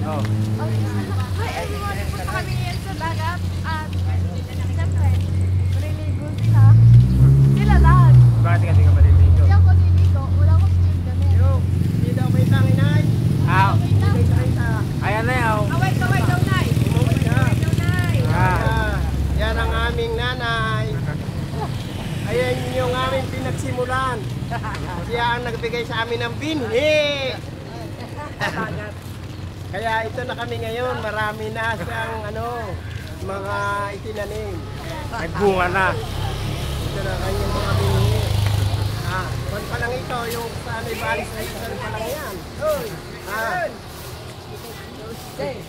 Oh. Ay, punta kami ngayon sa dagat at siyempre, maliligo sila. Sila lahat. Bakit kasi ka maliligo? Hindi ako niligo, wala akong swim damit. Hindi daw may tanginay. Ayan na yaw. Kaway daw, Nay. Umuwi na. Daw, Nay. Yan ang aming nanay. Ayan yung aming pinagsimulan. Siya ang nagbigay sa amin ng binhi. Kaya ito na kami ngayon. Marami na siyang mga itinanim. May bunga na. Ito na kanyang mga binhi. Kung pa lang ito, yung sa balis na ito pa lang yan.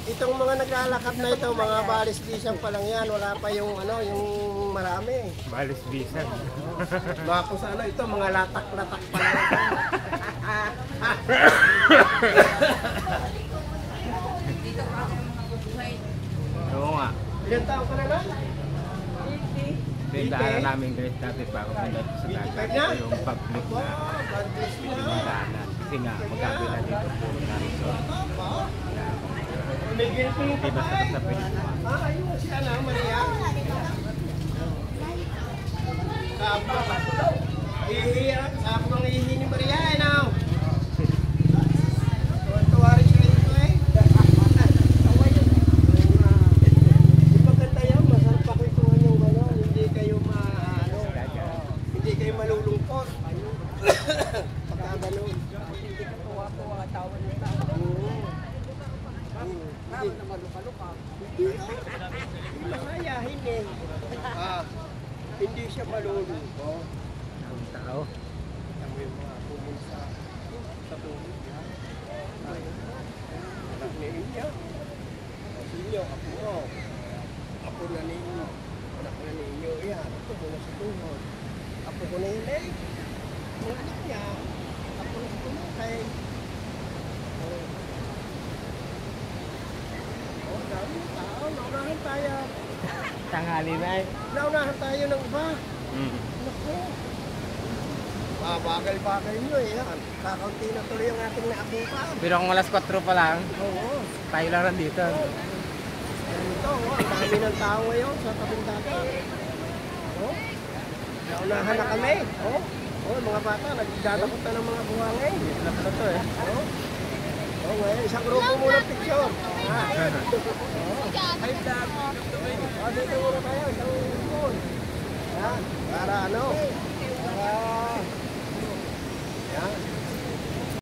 Itong mga naglalakad na ito, mga balis bisan pa lang yan. Wala pa yung yung marami. Balis bisan. Mga kung sa ito, mga latak-latak pa lang. Oo nga. Ilan taon ka na na? Pindahan na namin guys dati bago pindahan sa dagat. Yung public na pindahanan. Kasi nga, magkabila dito po na resort. Hindi basta sa Pilipinas. Ayun si Maria. Sabi ko, ihihirap. Sabi ko, ihihi ni Maria, tuwa rin siya ito Ipagkanta yan, masarap pakituhan yung gano'n. Hindi kayo hindi kayo malulungkot. Pagka gano'n. Hindi ka tuwa-tuwa ang tawa ng tao. Hindi na maluka-luka. Hindi masayahin hindi siya malulungkot. Ang tao. Kami yung mga pumunta sa tubig. Anak ni Inyo. Inyo, Apo na ninyo. Anak na ninyo. Yan, ito muna sa tuhod. Apo ko na yun Mga anak niya. Apo na sa tuhod. Dami ng tao. Naunahan tayo. Tanghali na eh. Naunahan tayo ng iba. Naku. Bagal-bagal nyo yan. Kakaunti na tuloy yung ating naabukan. Pero kung alas 4 pa lang, tayo lang nandito. Ito, ang dami ng tao ngayon sa tabing dagat. Naunahan na kami. Mga bata, nagdadakot na ng mga buhangin. Dito na pala to eh. Ngayon, isang grupo muna picture. Ay, vlog. Dito muna tayo, isang grupo. Para